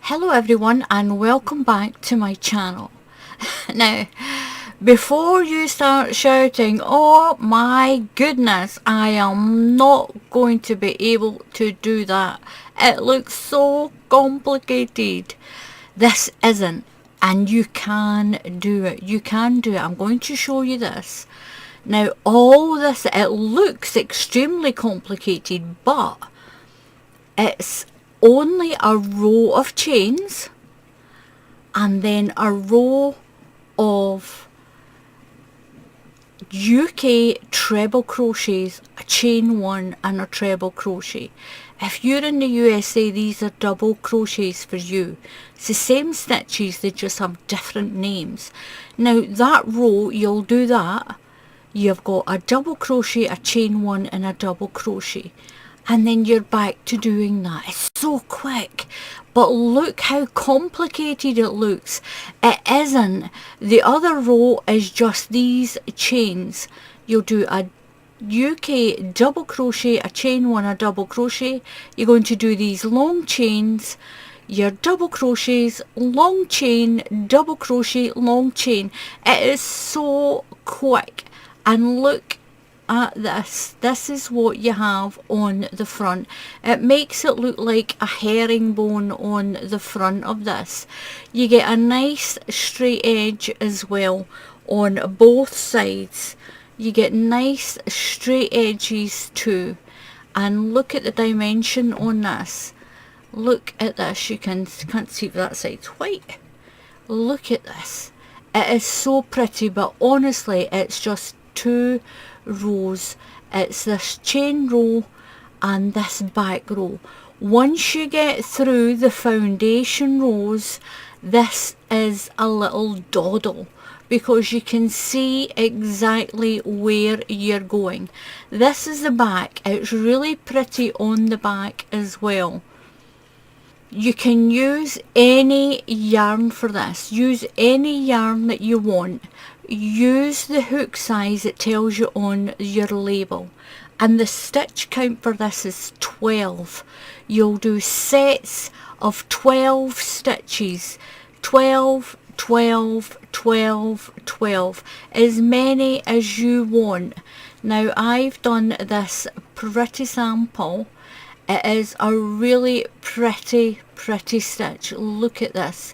Hello everyone and welcome back to my channel. Now, before you start shouting, oh my goodness, I am not going to be able to do that. It looks so complicated. This isn't, and you can do it. You can do it. I'm going to show you this. Now, all this, it looks extremely complicated, but it's only a row of chains and then a row of UK treble crochets, a chain one and a treble crochet. If you're in the USA, these are double crochets for you. It's the same stitches, they just have different names. Now that row, you'll do that. You've got a double crochet, a chain one and a double crochet. And then you're back to doing that. It's so quick, but look how complicated it looks. It isn't. The other row is just these chains. You'll do a UK double crochet, a chain one, a double crochet. You're going to do these long chains, your double crochets, long chain, double crochet, long chain. It is so quick. And look at this. This is what you have on the front. It makes it look like a herringbone on the front of this. You get a nice straight edge as well on both sides. You get nice straight edges too. And look at the dimension on this. Look at this. You can't see if that side's white. Look at this. It is so pretty, but honestly it's just two rows. It's this chain row and this back row. Once you get through the foundation rows, this is a little doddle because you can see exactly where you're going. This is the back. It's really pretty on the back as well. You can use any yarn for this. Use any yarn that you want. Use the hook size it tells you on your label. And the stitch count for this is 12. You'll do sets of 12 stitches. 12, 12, 12, 12. As many as you want. Now I've done this pretty sample. It is a really pretty stitch. Look at this.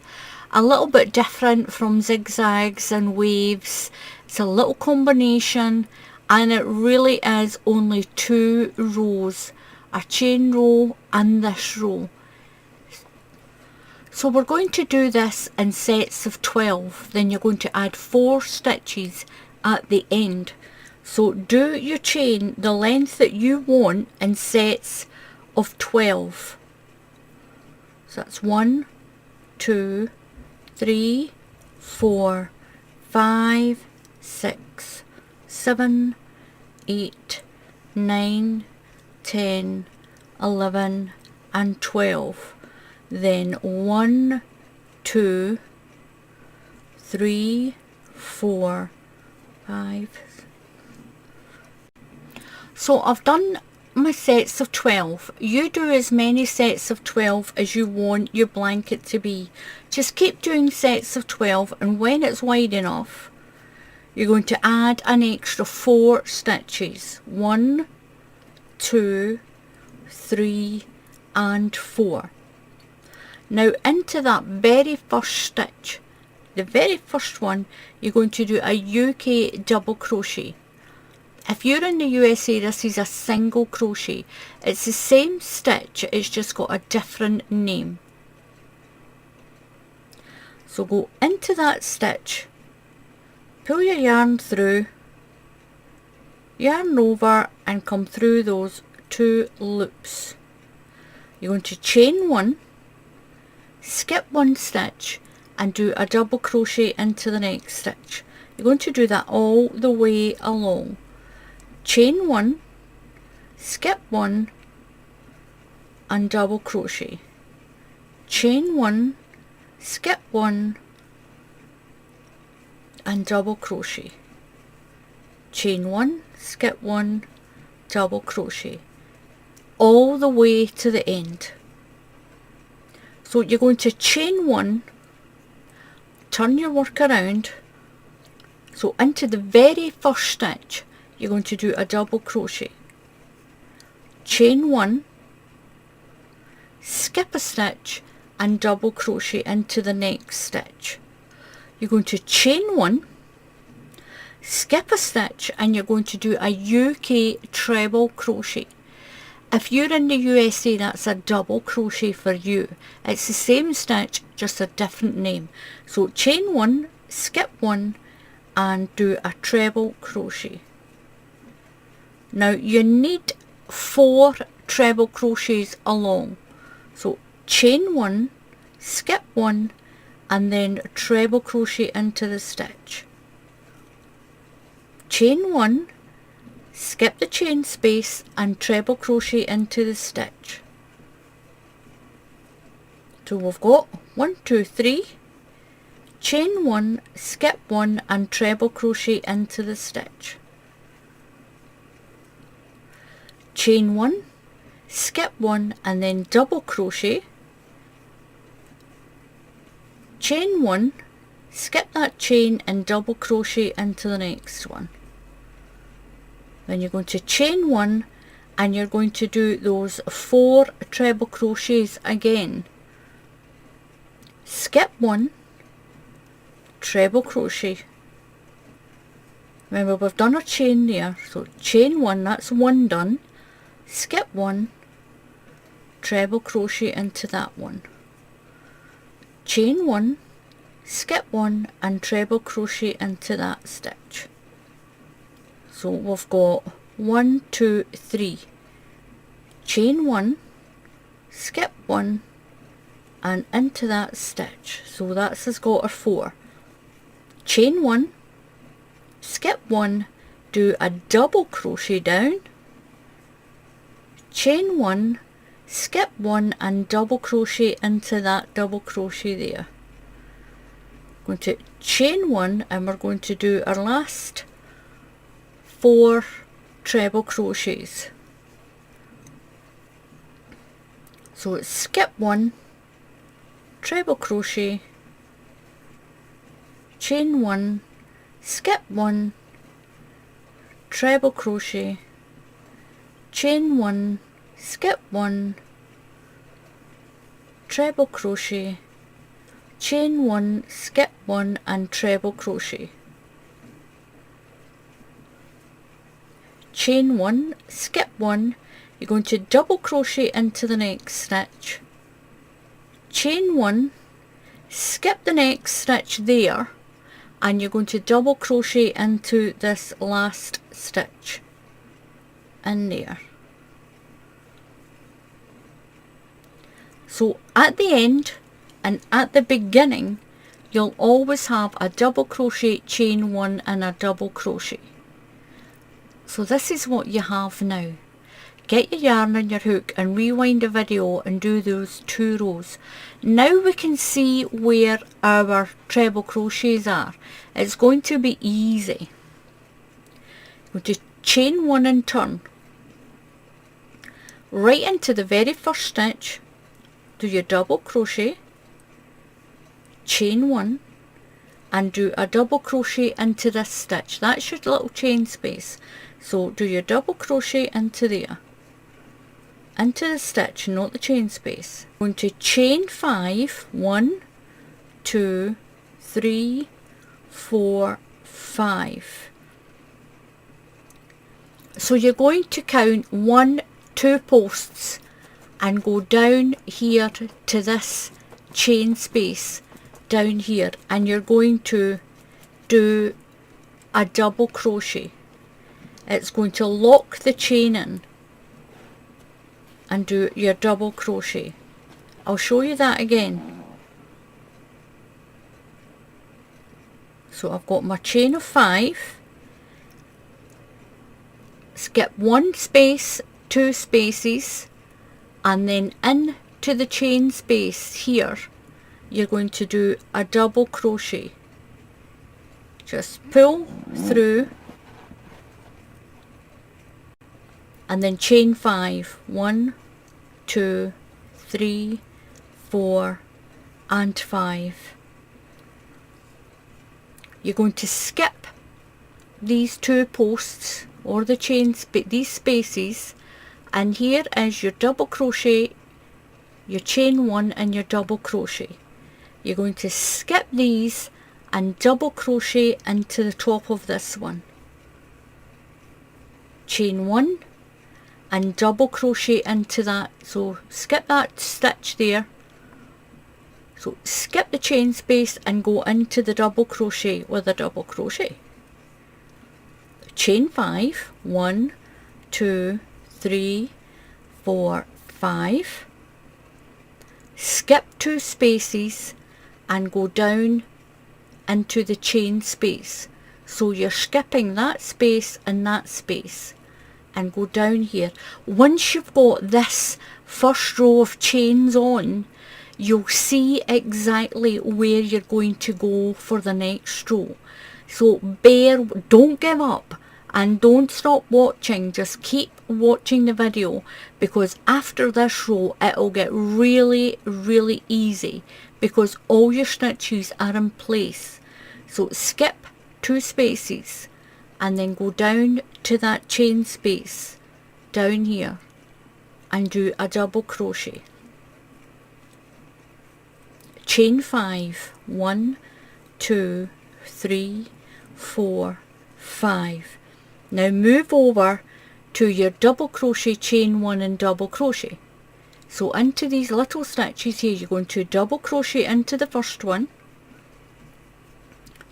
A little bit different from zigzags and waves. It's a little combination and it really is only two rows. A chain row and this row. So we're going to do this in sets of 12. Then you're going to add 4 stitches at the end. So do your chain the length that you want in sets of 12. So that's 1, 2, 3, 4, 5, 6, 7, 8, 9, 10, 11 and 12. Then 1, 2, 3, 4, 5. So I've done my sets of 12. You do as many sets of 12 as you want your blanket to be. Just keep doing sets of 12 and when it's wide enough you're going to add an extra 4 stitches. 1, 2, 3 and 4. Now into that very first stitch, the very first one, you're going to do a UK double crochet. If you're in the USA, this is a single crochet. It's the same stitch, it's just got a different name. So go into that stitch, pull your yarn through, yarn over and come through those 2 loops. You're going to chain 1, skip 1 stitch and do a double crochet into the next stitch. You're going to do that all the way along. Chain 1, skip 1 and double crochet. Chain 1, skip 1 and double crochet. Chain 1, skip 1, double crochet. All the way to the end. So you're going to chain 1, turn your work around, so into the very first stitch you're going to do a double crochet, chain 1, skip a stitch and double crochet into the next stitch. You're going to chain 1, skip a stitch, and you're going to do a UK treble crochet. If you're in the USA, that's a double crochet for you. It's the same stitch, just a different name. So chain 1, skip 1 and do a treble crochet. Now you need 4 treble crochets along. So chain 1, skip 1 and then treble crochet into the stitch. Chain 1, skip the chain space and treble crochet into the stitch. So we've got 1, 2, 3, chain 1, skip 1 and treble crochet into the stitch. Chain 1, skip 1 and then double crochet, chain 1, skip that chain and double crochet into the next one. Then you're going to chain 1 and you're going to do those 4 treble crochets again. Skip 1, treble crochet. Remember, we've done our chain there, so chain 1, that's 1 done, skip 1, treble crochet into that one, chain 1, skip 1 and treble crochet into that stitch. So we've got 1, 2, 3, chain 1, skip 1 and into that stitch. So that's has got our 4. Chain 1, skip 1, do a double crochet down, chain 1, skip 1 and double crochet into that double crochet there. Going to chain 1 and we're going to do our last 4 treble crochets. So it's skip 1, treble crochet, chain 1, skip 1, treble crochet, chain 1, skip 1, treble crochet, chain 1, skip 1 and treble crochet. Chain 1, skip 1, you're going to double crochet into the next stitch, chain 1, skip the next stitch there and you're going to double crochet into this last stitch in there. So at the end and at the beginning you'll always have a double crochet, chain 1 and a double crochet. So this is what you have now. Get your yarn and your hook and rewind the video and do those 2 rows. Now we can see where our treble crochets are. It's going to be easy. Go to chain 1 and turn. Right into the very first stitch, do your double crochet, chain 1 and do a double crochet into this stitch. That's your little chain space. So do your double crochet into there, into the stitch, not the chain space. Going to chain 5, 1, 2, 3, 4, 5. So you're going to count 1, 2 posts and go down here to this chain space down here, and you're going to do a double crochet. It's going to lock the chain in and do your double crochet. I'll show you that again. So I've got my chain of 5, skip 1 space, 2 spaces, and then into the chain space here you're going to do a double crochet. Just pull through and then chain 5, 1, 2, 3, 4 and 5. You're going to skip these two posts or the these spaces, and here is your double crochet, your chain 1 and your double crochet. You're going to skip these and double crochet into the top of this one, chain 1 and double crochet into that. So skip that stitch there, so skip the chain space and go into the double crochet with a double crochet, chain 5, 1 2 3 4 5, skip 2 spaces and go down into the chain space. So you're skipping that space and that space and go down here. Once you've got this first row of chains on, you'll see exactly where you're going to go for the next row. So don't give up and don't stop watching. Just keep watching the video, because after this row it'll get really easy, because all your stitches are in place. So skip 2 spaces and then go down to that chain space down here and do a double crochet, chain 5, 1 2 3 4 5. Now move over to your double crochet, chain 1 and double crochet. So into these little stitches here, you're going to double crochet into the first one,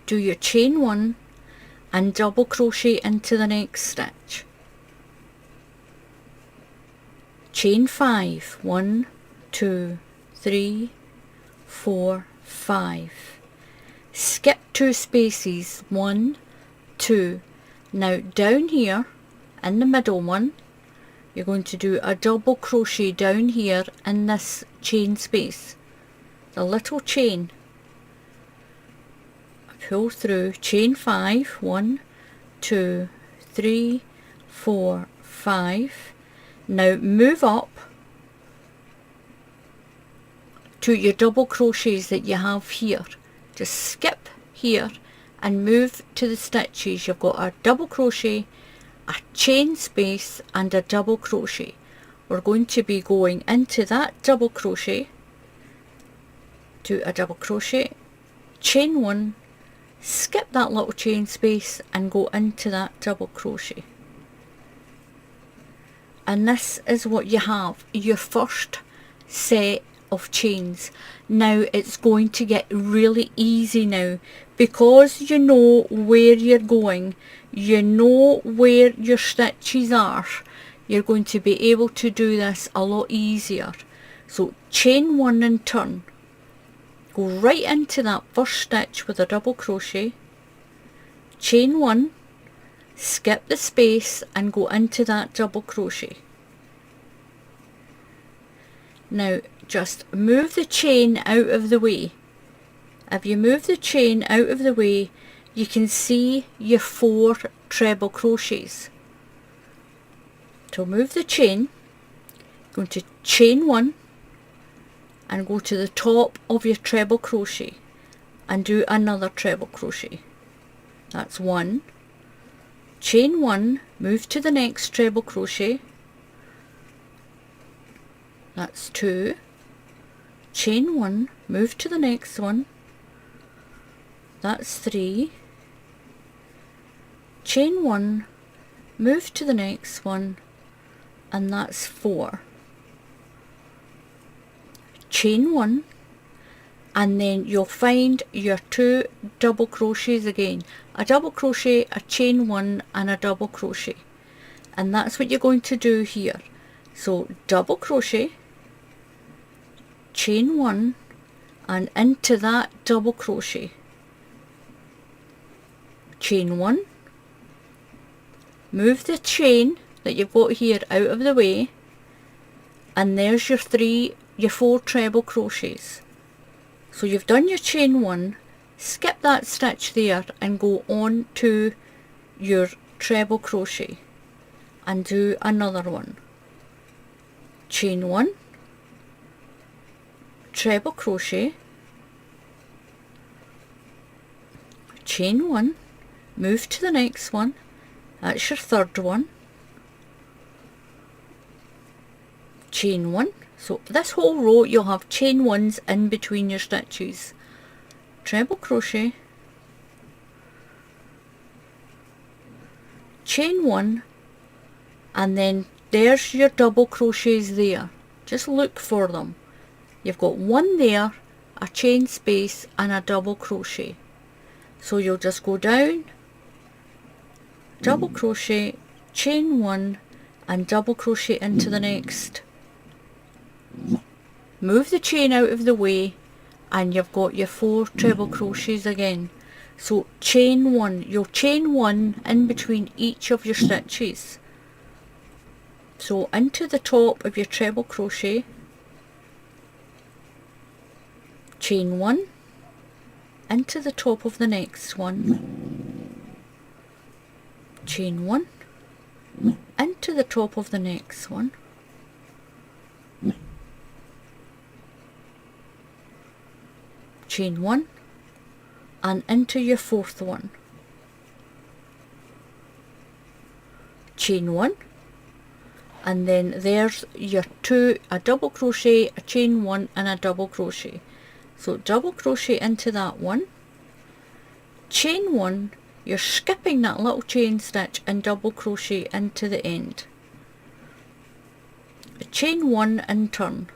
do your chain 1 and double crochet into the next stitch, chain 5, 1 2 3 4 5, skip 2 spaces, 1 2. Now down here in the middle one, you're going to do a double crochet down here in this chain space, the little chain, pull through, chain 5, 1 2 3 4 5. Now move up to your double crochets that you have here. Just skip here and move to the stitches. You've got a double crochet, a chain space and a double crochet. We're going to be going into that double crochet, do a double crochet, chain 1, skip that little chain space and go into that double crochet. And this is what you have, your first set of chains. Now it's going to get really easy now, because you know where you're going, you know where your stitches are. You're going to be able to do this a lot easier. So chain 1 and turn, go right into that first stitch with a double crochet, chain 1, skip the space and go into that double crochet. Now just move the chain out of the way. If you move the chain out of the way, you can see your 4 treble crochets. To move the chain, going to chain 1 and go to the top of your treble crochet and do another treble crochet. That's 1, chain 1, move to the next treble crochet, that's 2, chain 1, move to the next one, that's 3, chain 1, move to the next one, and that's 4, chain 1, and then you'll find your 2 double crochets again, a double crochet, a chain 1 and a double crochet, and that's what you're going to do here. So double crochet, chain 1 and into that double crochet, chain 1, move the chain that you've got here out of the way, and there's your 4 treble crochets. So you've done your chain 1, skip that stitch there and go on to your treble crochet and do another one, chain 1, treble crochet, chain 1, move to the next one, that's your third one, chain 1. So this whole row you'll have chain 1s in between your stitches, treble crochet, chain 1, and then there's your double crochets there. Just look for them. You've got one there, a chain space and a double crochet. So you'll just go down, double crochet, chain 1 and double crochet into the next. Move the chain out of the way and you've got your 4 treble crochets again. So chain 1, you'll chain 1 in between each of your stitches. So into the top of your treble crochet, chain 1, into the top of the next one, chain 1, into the top of the next one, chain 1, and into your 4th one, chain 1, and then there's your 2, a double crochet, a chain 1 and a double crochet. So double crochet into that one, chain 1, you're skipping that little chain stitch and double crochet into the end, chain 1 and turn,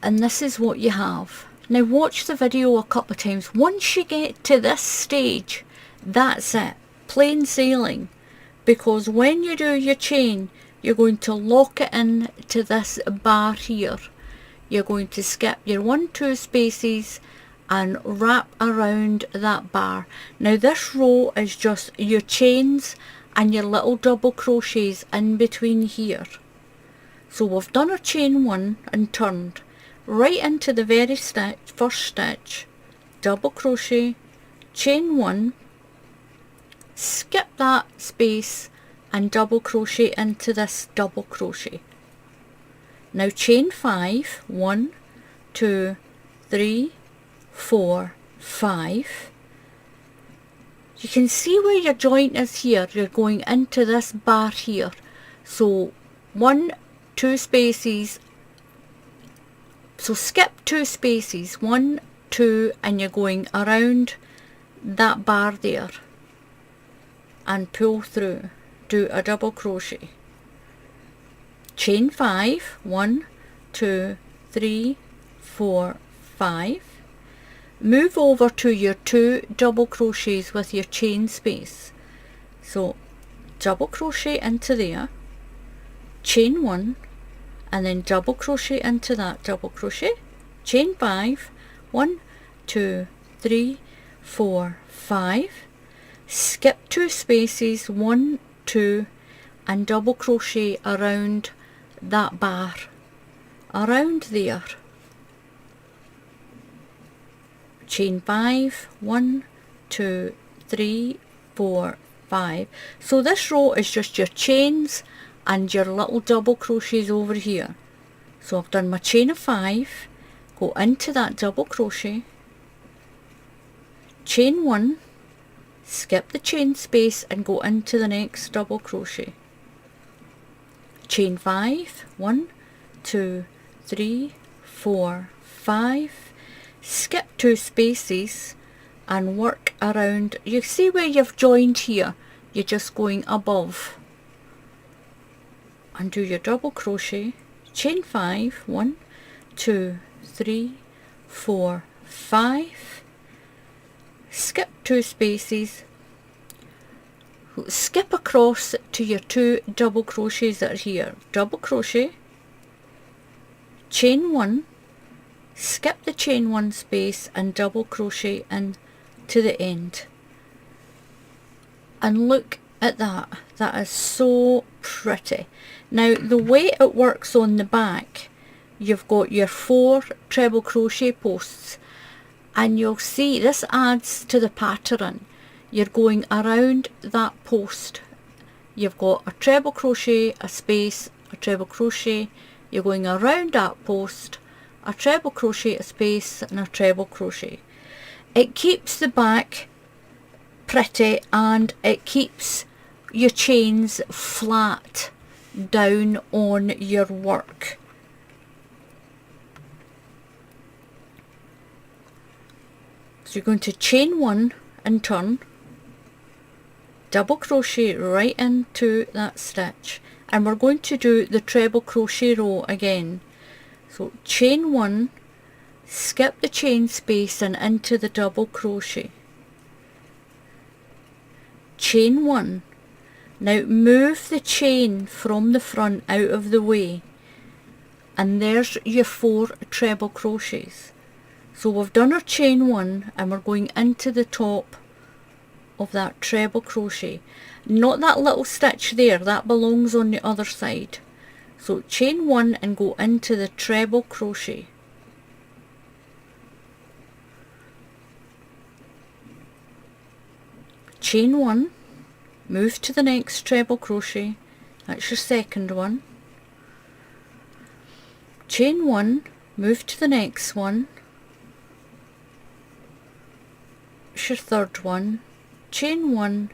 and this is what you have. Now watch the video a couple of times. Once you get to this stage, that's it, plain sailing, because when you do your chain you're going to lock it in to this bar here. You're going to skip your 1-2 spaces and wrap around that bar. Now this row is just your chains and your little double crochets in between here. So we've done our chain 1 and turned right into the very first stitch, double crochet, chain 1, skip that space and double crochet into this double crochet. Now chain 5, 1, 2, 3, 4, 5. You can see where your joint is here. You're going into this bar here. So 1, 2 spaces. So skip 2 spaces, 1, 2, and you're going around that bar there and pull through. Do a double crochet. Chain 5, 1, 2, 3, 4, 5. Move over to your 2 double crochets with your chain space. So double crochet into there, chain 1, and then double crochet into that double crochet, chain 5, 1, 2, 3, 4, 5, skip 2 spaces, 1, 2, and double crochet around that bar, around there, chain 5, 1, 2, 3, 4, 5. So this row is just your chains and your little double crochets over here. So I've done my chain of 5, go into that double crochet, chain 1, skip the chain space and go into the next double crochet, chain 5, 1, 2, 3, 4, 5, skip 2 spaces and work around. You see where you've joined here, you're just going above and do your double crochet, chain 5, 1, 2, 3, 4, 5, skip 2 spaces, skip across to your 2 double crochets that are here, double crochet, chain 1, skip the chain 1 space and double crochet in to the end. And look at that, that is so pretty. Now the way it works on the back, you've got your 4 treble crochet posts, and you'll see this adds to the pattern. You're going around that post, you've got a treble crochet, a space, a treble crochet, you're going around that post a treble crochet, a space and a treble crochet. It keeps the back pretty and it keeps your chains flat down on your work. So you're going to chain 1 and turn, double crochet right into that stitch, and we're going to do the treble crochet row again. So chain 1, skip the chain space and into the double crochet, chain 1. Now move the chain from the front out of the way, and there's your 4 treble crochets. So we've done our chain 1 and we're going into the top of that treble crochet. Not that little stitch there, that belongs on the other side. So chain 1 and go into the treble crochet. Chain 1, move to the next treble crochet, that's your second one. Chain 1, move to the next one, your third one, chain 1,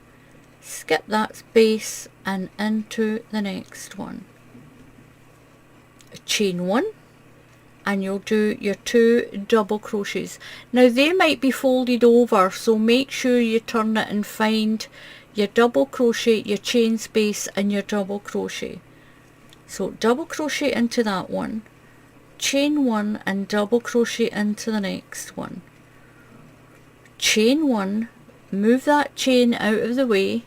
skip that space and into the next one, chain 1, and you'll do your 2 double crochets. Now they might be folded over, so make sure you turn it and find your double crochet, your chain space and your double crochet. So double crochet into that one, chain 1 and double crochet into the next one, chain 1, move that chain out of the way,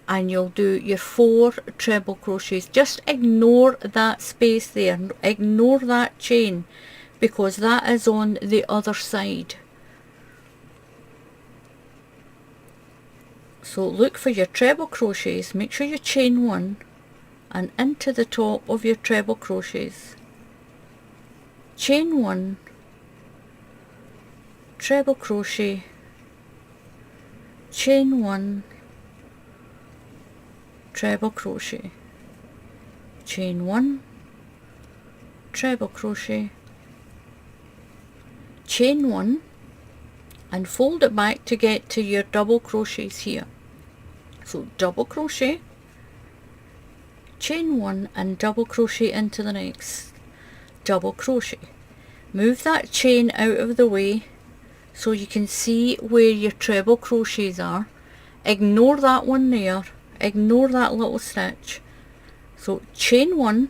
and you'll do your 4 treble crochets. Just ignore that space there, ignore that chain, because that is on the other side. So look for your treble crochets, make sure you chain 1 and into the top of your treble crochets, chain 1, treble crochet, chain 1, treble crochet, chain 1, treble crochet, chain 1, and fold it back to get to your double crochets here. So double crochet, chain 1 and double crochet into the next double crochet. Move that chain out of the way so you can see where your treble crochets are. Ignore that one there, ignore that little stitch. So chain 1,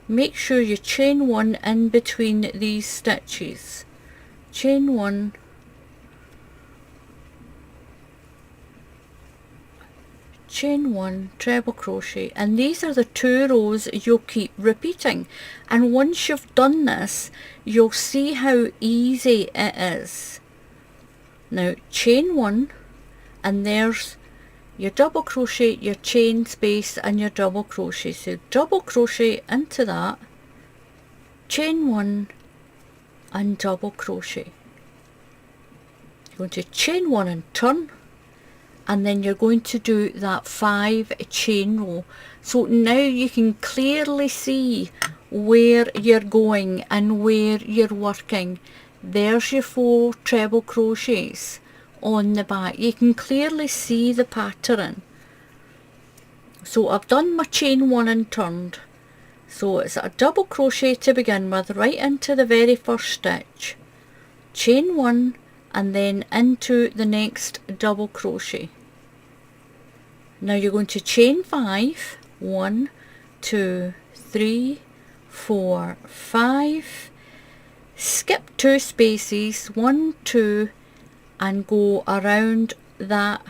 make sure you chain 1 in between these stitches, chain 1, chain 1, treble crochet, and these are the 2 rows you'll keep repeating. And once you've done this, you'll see how easy it is. Now chain 1, and there's your double crochet, your chain space and your double crochet. So double crochet into that, chain 1 and double crochet. You're going to chain 1 and turn, and then you're going to do that 5 chain row. So now you can clearly see where you're going and where you're working. There's your 4 treble crochets on the back. You can clearly see the pattern. So I've done my chain 1 and turned. So it's a double crochet to begin with, right into the very first stitch, chain 1 and then into the next double crochet. Now you're going to chain 5, 1, 2, 3, 4, 5, skip 2 spaces, 1, 2, and go around that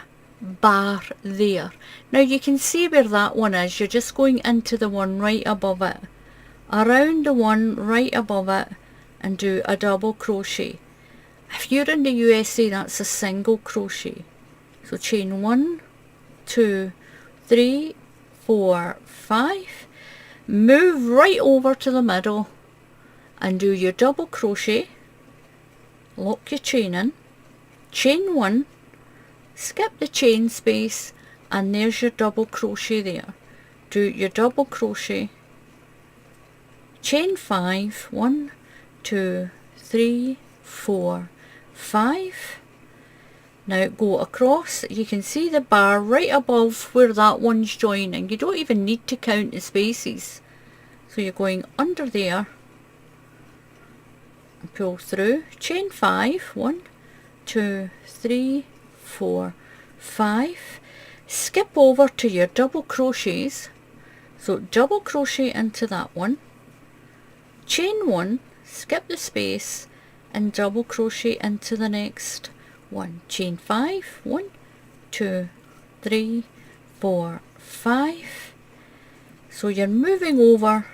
bar there. Now you can see where that one is, you're just going into the one right above it, around the one right above it, and do a double crochet. If you're in the USA, that's a single crochet. So chain 1, 2, 3, 4, 5, move right over to the middle and do your double crochet, lock your chain in, chain 1, skip the chain space, and there's your double crochet there. Do your double crochet, chain 5, 1, 2, 3, 4, 5. Now go across. You can see the bar right above where that one's joining. You don't even need to count the spaces. So you're going under there and pull through, chain 5, 1, 2, 3, 4, 5. Skip over to your double crochets. So double crochet into that one, chain 1, skip the space and double crochet into the next one, chain 5, 1, 2, 3, 4, 5. So you're moving over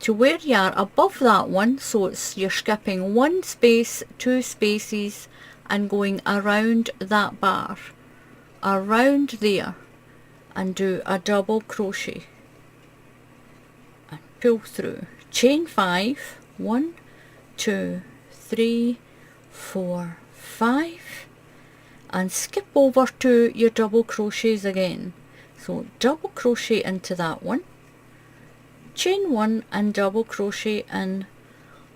to where you are above that one, so you're skipping one space, two spaces and going around that bar, around there, and do a double crochet and pull through, chain 5, 1, 2, 3, 4, 5, and skip over to your double crochets again. So double crochet into that one, chain 1 and double crochet in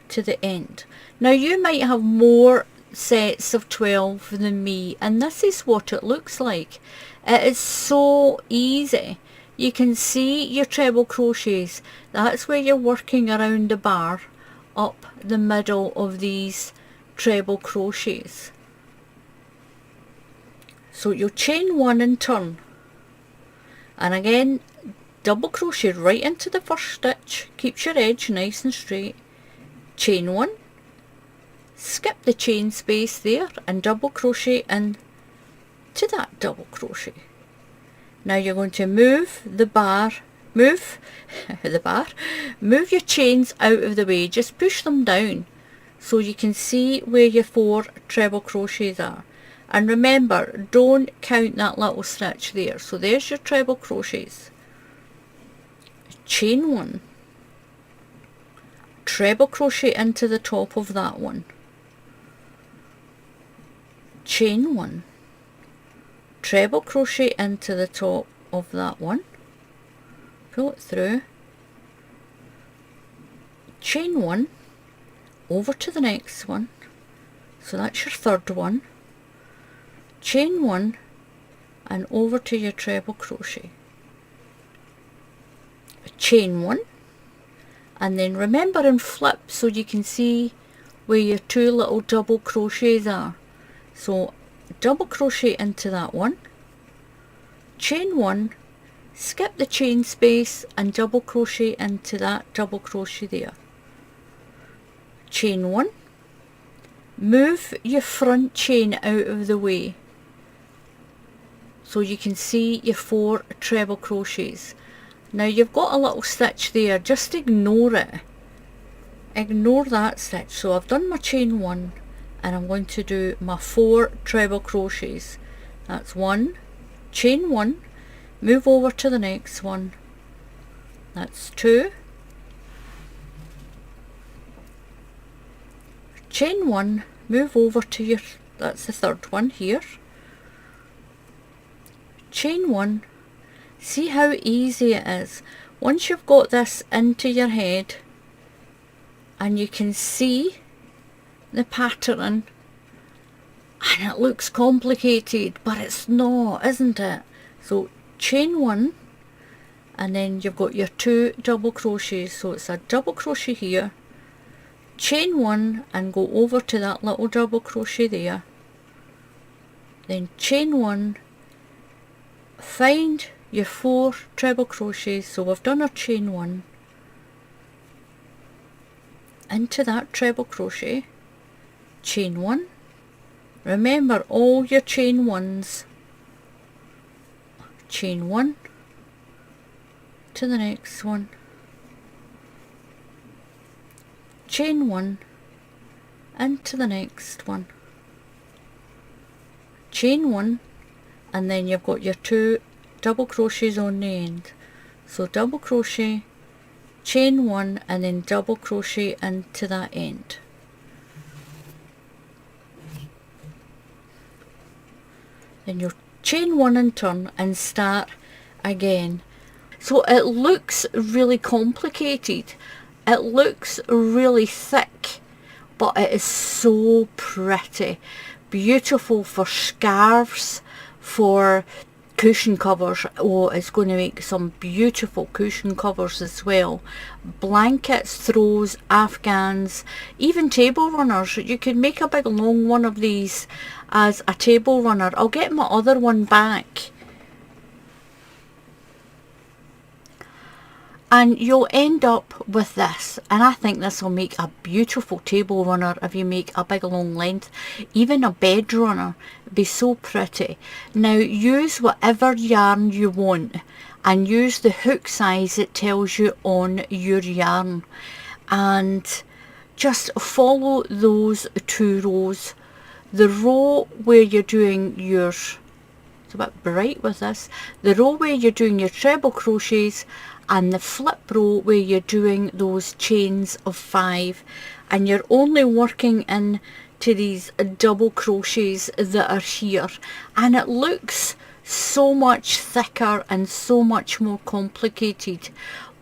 to the end. Now you might have more sets of 12 than me, and this is what it looks like. It is so easy. You can see your treble crochets. That's where you're working around the bar up the middle of these treble crochets. So you'll chain 1 and turn, and again double crochet right into the first stitch, keeps your edge nice and straight, chain 1, skip the chain space there and double crochet in to that double crochet. Now you're going to move the bar, move your chains out of the way, just push them down so you can see where your 4 treble crochets are. And remember, don't count that little stitch there. So there's your treble crochets. Chain 1, treble crochet into the top of that one, chain 1, treble crochet into the top of that one, pull it through, chain 1, over to the next one, so that's your third one, chain 1 and over to your treble crochet, chain 1, and then remember and flip so you can see where your 2 little double crochets are. So double crochet into that one, chain 1, skip the chain space and double crochet into that double crochet there, chain 1, move your front chain out of the way so you can see your 4 treble crochets. Now you've got a little stitch there, just ignore it, ignore that stitch. So I've done my chain 1 and I'm going to do my 4 treble crochets. That's 1, chain 1, move over to the next one, that's 2, chain 1, move over to your, that's the third one here, chain 1. See how easy it is. Once you've got this into your head and you can see the pattern, and it looks complicated, but it's not, isn't it? So chain 1 and then you've got your 2 double crochets, so it's a double crochet here, chain 1 and go over to that little double crochet there, then chain 1, find your 4 treble crochets. So we've done our chain 1 into that treble crochet, chain 1, remember all your chain 1s, chain 1 to the next one, chain 1 into the next one, chain 1, and then you've got your 2 double crochets on the end. So double crochet, chain 1 and then double crochet into that end. Then you'll chain 1 and turn and start again. So it looks really complicated, It looks really thick, but it is so pretty. Beautiful for scarves, for cushion covers. Oh, it's going to make some beautiful cushion covers as well. Blankets, throws, afghans, even table runners. You could make a big long one of these as a table runner. I'll get my other one back. And you'll end up with this, and I think this will make a beautiful table runner if you make a big long length. Even a bed runner, it'd be so pretty. Now use whatever yarn you want and use the hook size it tells you on your yarn, and just follow those 2 rows. The row where you're doing your, it's a bit bright with this, the row where you're doing your treble crochets, and the flip row where you're doing those chains of 5, and you're only working in to these double crochets that are here, and it looks so much thicker and so much more complicated,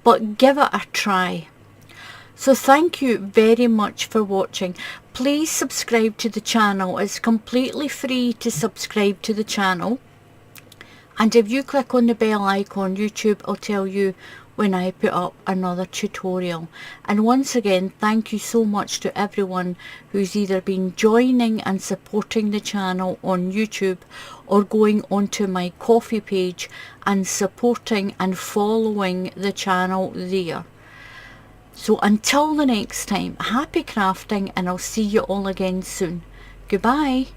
but give it a try. So thank you very much for watching. Please subscribe to the channel. It's completely free to subscribe to the channel. And if you click on the bell icon, YouTube will tell you when I put up another tutorial. And once again, thank you so much to everyone who's either been joining and supporting the channel on YouTube or going onto my Ko-fi page and supporting and following the channel there. So until the next time, happy crafting, and I'll see you all again soon. Goodbye.